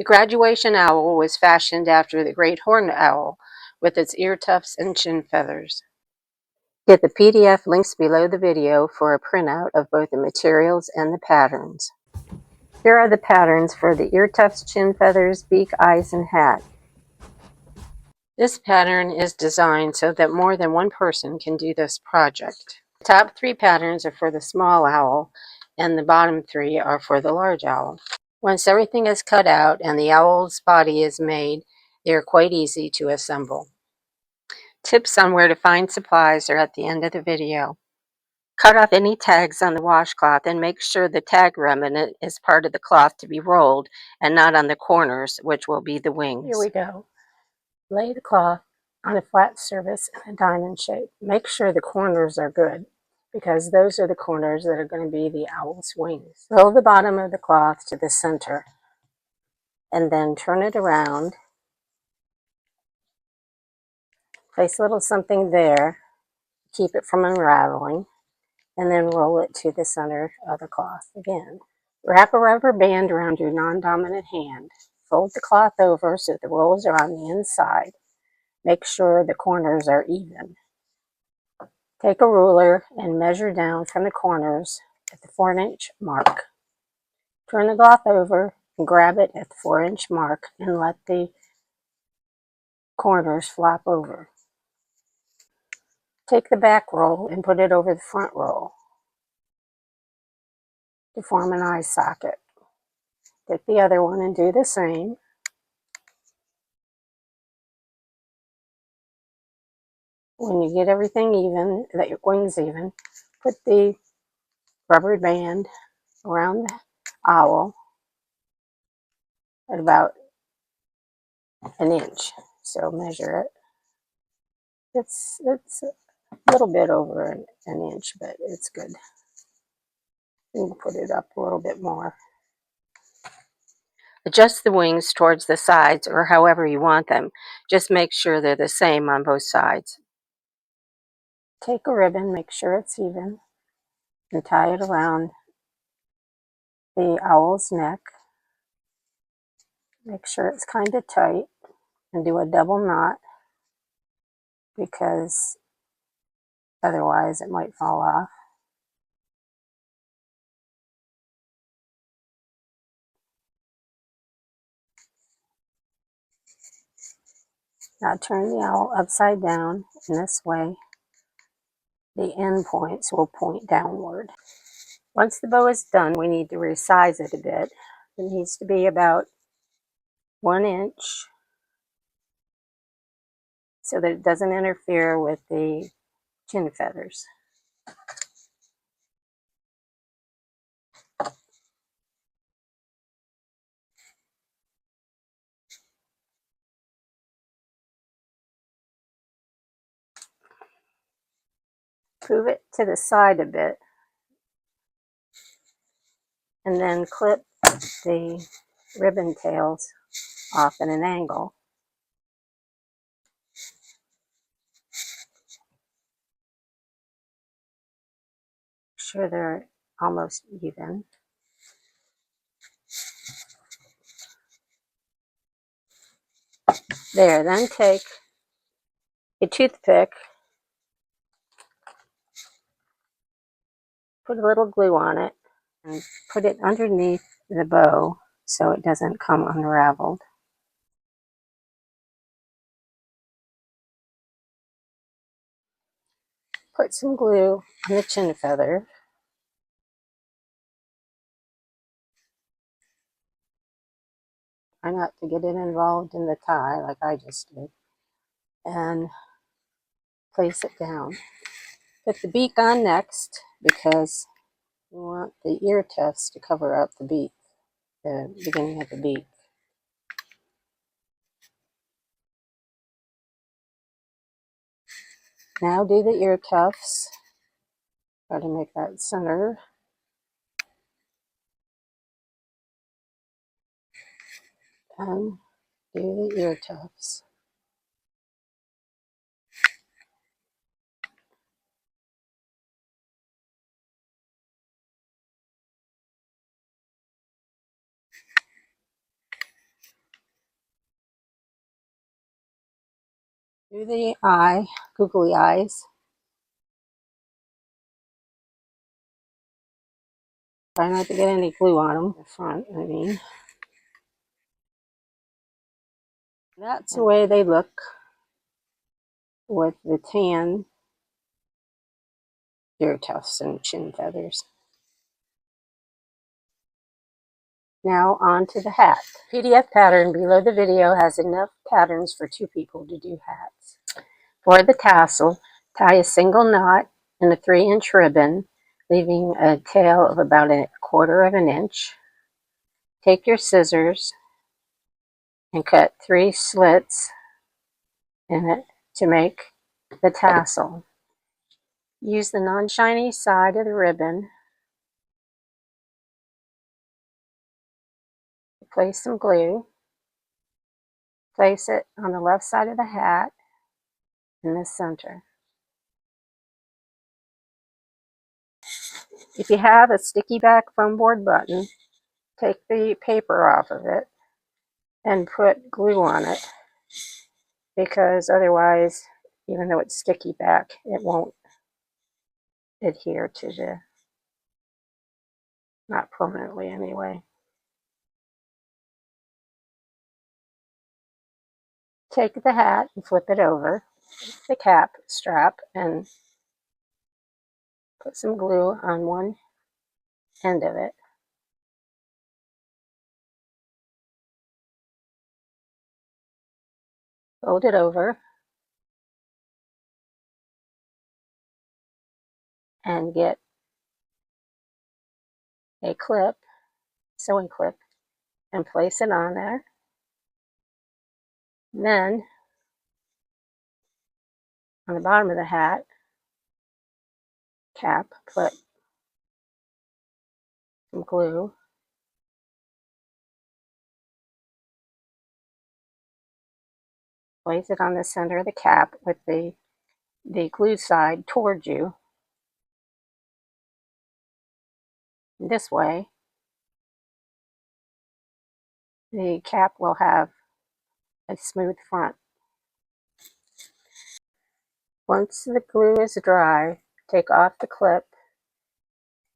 The graduation owl was fashioned after the great horned owl with its ear tufts and chin feathers. Get the PDF links below the video for a printout of both the materials and the patterns. Here are the patterns for the ear tufts, chin feathers, beak, eyes, and hat. This pattern is designed so that more than one person can do this project. The top 3 patterns are for the small owl, and the bottom 3 are for the large owl. Once everything is cut out and the owl's body is made, they are quite easy to assemble. Tips on where to find supplies are at the end of the video. Cut off any tags on the washcloth and make sure the tag remnant is part of the cloth to be rolled and not on the corners, which will be the wings. Here we go. Lay the cloth on a flat surface in a diamond shape. Make sure the corners are good, because those are the corners that are going to be the owl's wings. Roll the bottom of the cloth to the center and then turn it around. Place a little something there, keep it from unraveling, and then roll it to the center of the cloth again. Wrap a rubber band around your non-dominant hand. Fold the cloth over so the rolls are on the inside. Make sure the corners are even. Take a ruler and measure down from the corners at the 4-inch mark. Turn the cloth over and grab it at the 4-inch mark and let the corners flop over. Take the back roll and put it over the front roll to form an eye socket. Take the other one and do the same. When you get everything even, that your wings even, put the rubber band around the owl at about an inch. So measure it. It's a little bit over an inch, but it's good. You can put it up a little bit more. Adjust the wings towards the sides or however you want them. Just make sure they're the same on both sides. Take a ribbon, make sure it's even, and tie it around the owl's neck. Make sure it's kind of tight and do a double knot, because otherwise it might fall off. Now turn the owl upside down in this way. The end points will point downward. Once the bow is done, we need to resize it a bit. It needs to be about 1 inch so that it doesn't interfere with the chin feathers. Move it to the side a bit and then clip the ribbon tails off at an angle. Make sure they're almost even. There, then take a toothpick, put a little glue on it, and put it underneath the bow so it doesn't come unraveled. Put some glue on the chin feather. Try not to get it involved in the tie like I just did. And place it down. Put the beak on next, because you want the ear tufts to cover up the beak, the beginning of the beak. Now do the ear tufts. Try to make that center. And do the ear tufts. Do the eye, googly eyes. Try not to get any glue on them. The front, I mean. That's the way they look with the tan ear tufts and chin feathers. Now on to the hat. PDF pattern below the video has enough patterns for 2 people to do hats. For the tassel, tie a single knot in a 3-inch ribbon, leaving a tail of about 1/4 inch. Take your scissors and cut 3 slits in it to make the tassel. Use the non-shiny side of the ribbon. Place some glue. Place it on the left side of the hat in the center. If you have a sticky back foam board button, take the paper off of it and put glue on it, because otherwise, even though it's sticky back, it won't adhere to the, not permanently anyway. Take the hat and flip it over the cap strap and put some glue on one end of it. Fold it over and get a clip, sewing clip, and place it on there. Then on the bottom of the hat cap, put some glue. Place it on the center of the cap with the glued side towards you. This way, the cap will have a smooth front. Once the glue is dry, take off the clip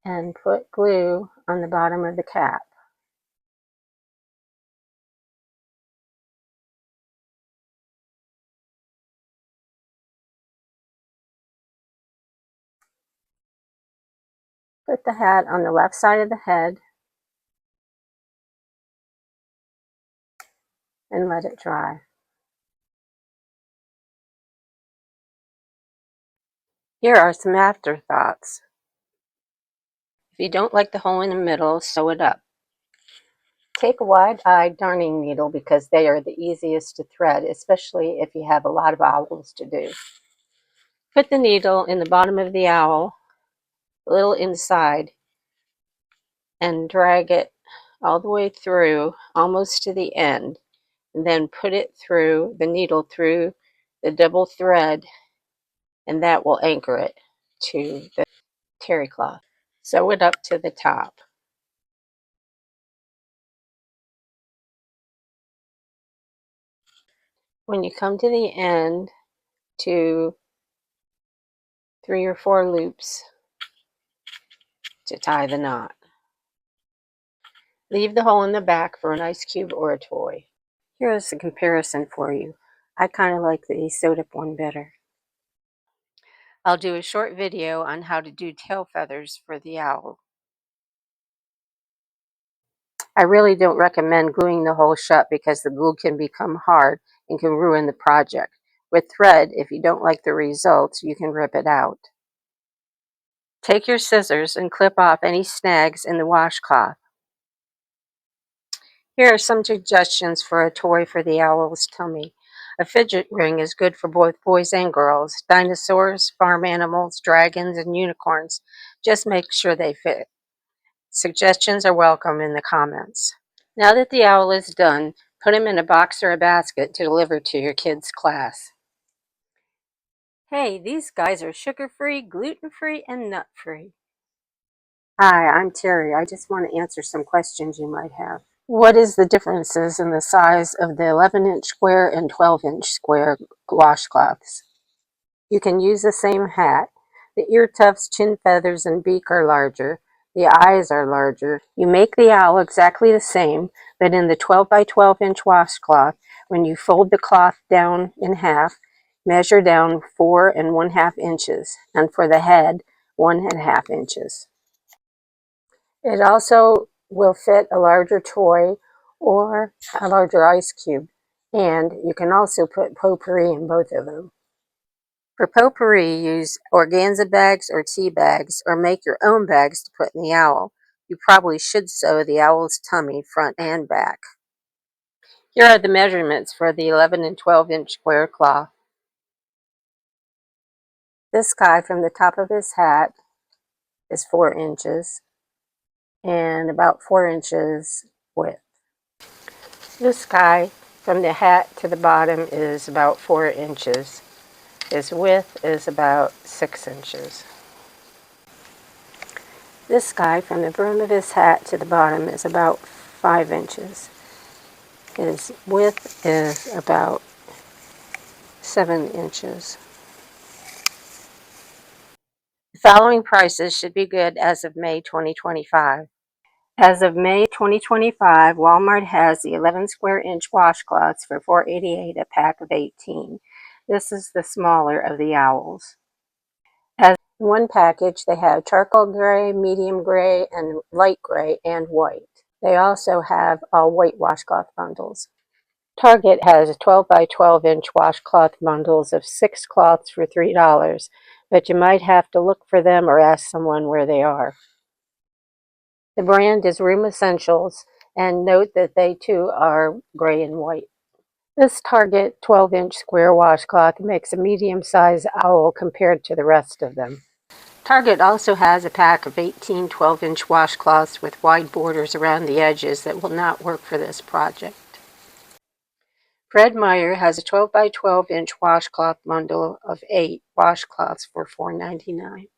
and put glue on the bottom of the cap. Put the hat on the left side of the head and let it dry. Here are some afterthoughts. If you don't like the hole in the middle, sew it up. Take a wide-eyed darning needle because they are the easiest to thread, especially if you have a lot of owls to do. Put the needle in the bottom of the owl, a little inside, and drag it all the way through, almost to the end, and then put it through the needle through the double thread, and that will anchor it to the terry cloth. Sew it up to the top. When you come to the end, to 3 or 4 loops to tie the knot. Leave the hole in the back for an ice cube or a toy. Here is a comparison for you. I kind of like the sewed up one better. I'll do a short video on how to do tail feathers for the owl. I really don't recommend gluing the hole shut because the glue can become hard and can ruin the project. With thread, if you don't like the results, you can rip it out. Take your scissors and clip off any snags in the washcloth. Here are some suggestions for a toy for the owl's tummy. A fidget ring is good for both boys and girls. Dinosaurs, farm animals, dragons, and unicorns. Just make sure they fit. Suggestions are welcome in the comments. Now that the owl is done, put him in a box or a basket to deliver to your kids' class. Hey, these guys are sugar-free, gluten-free, and nut-free. Hi, I'm Terry. I just want to answer some questions you might have. What is the differences in the size of the 11-inch square and 12-inch square washcloths? You can use the same hat. The ear tufts, chin feathers, and beak are larger. The eyes are larger. You make the owl exactly the same, but in the 12 by 12-inch washcloth, when you fold the cloth down in half, measure down 4 1/2 inches, and for the head, 1 1/2 inches. It also will fit a larger toy or a larger ice cube, and you can also put potpourri in both of them. For potpourri, use organza bags or tea bags, or make your own bags to put in the owl. You probably should sew the owl's tummy front and back. Here are the measurements for the 11 and 12-inch square cloth. This guy from the top of his hat is 4 inches and about 4 inches width. This guy from the hat to the bottom is about 4 inches. His width is about 6 inches. This guy from the brim of his hat to the bottom is about 5 inches. His width is about 7 inches. The following prices should be good as of May 2025. As of May 2025, Walmart has the 11 square inch washcloths for $4.88 a pack of 18. This is the smaller of the owls. As one package, they have charcoal gray, medium gray, and light gray, and white. They also have all white washcloth bundles. Target has 12 by 12-inch washcloth bundles of 6 cloths for $3, but you might have to look for them or ask someone where they are. The brand is Room Essentials, and note that they too are gray and white. This Target 12-inch square washcloth makes a medium-sized owl compared to the rest of them. Target also has a pack of 18 12-inch washcloths with wide borders around the edges that will not work for this project. Fred Meyer has a 12 by 12-inch washcloth bundle of 8 washcloths for $4.99.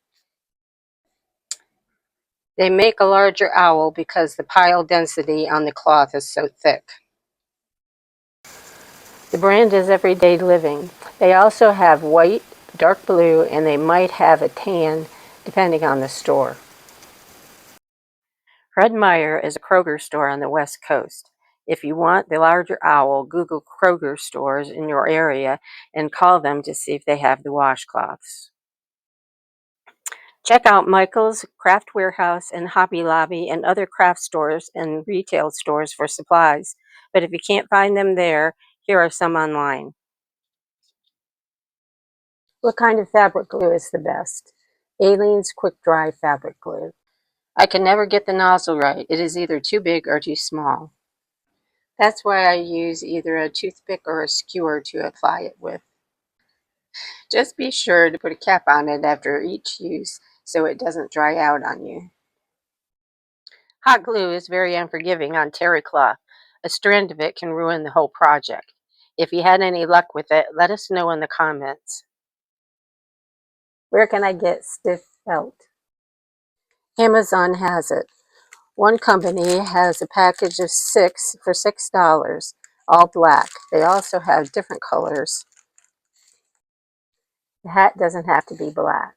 They make a larger owl because the pile density on the cloth is so thick. The brand is Everyday Living. They also have white, dark blue, and they might have a tan depending on the store. Fred Meyer is a Kroger store on the West Coast. If you want the larger owl, Google Kroger stores in your area and call them to see if they have the washcloths. Check out Michael's, Craft Warehouse, and Hobby Lobby and other craft stores and retail stores for supplies. But if you can't find them there, here are some online. What kind of fabric glue is the best? Aleene's Quick Dry Fabric Glue. I can never get the nozzle right. It is either too big or too small. That's why I use either a toothpick or a skewer to apply it with. Just be sure to put a cap on it after each use so it doesn't dry out on you. Hot glue is very unforgiving on terry cloth. A strand of it can ruin the whole project. If you had any luck with it, let us know in the comments. Where can I get stiff felt? Amazon has it. One company has a package of 6 for $6, all black. They also have different colors. The hat doesn't have to be black.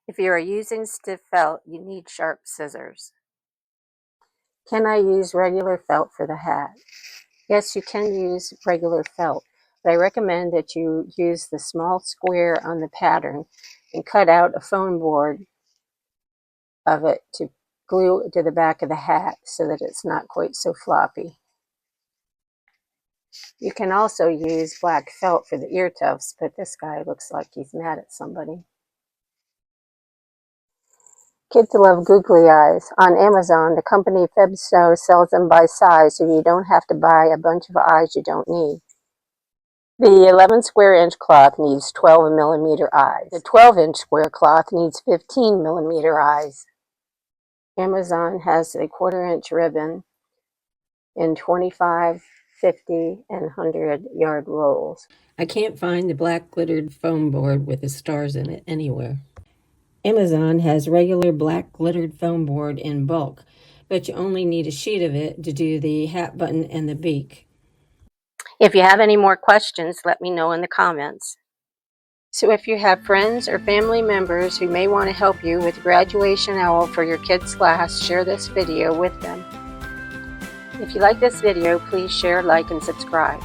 If you are using stiff felt, you need sharp scissors. Can I use regular felt for the hat? Yes, you can use regular felt, but I recommend that you use the small square on the pattern and cut out a foam board of it to glue to the back of the hat so that it's not quite so floppy. You can also use black felt for the ear tufts, but this guy looks like he's mad at somebody. Kids love googly eyes. On Amazon, the company Febso sells them by size, so you don't have to buy a bunch of eyes you don't need. The 11 square inch cloth needs 12 millimeter eyes. The 12-inch square cloth needs 15 millimeter eyes. Amazon has a 1/4 inch ribbon in 25, 50, and 100-yard rolls. I can't find the black glittered foam board with the stars in it anywhere. Amazon has regular black glittered foam board in bulk, but you only need a sheet of it to do the hat button and the beak. If you have any more questions, let me know in the comments. So if you have friends or family members who may want to help you with graduation owl for your kids' class, share this video with them. If you like this video, please share, like, and subscribe.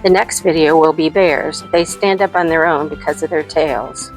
The next video will be bears. They stand up on their own because of their tails.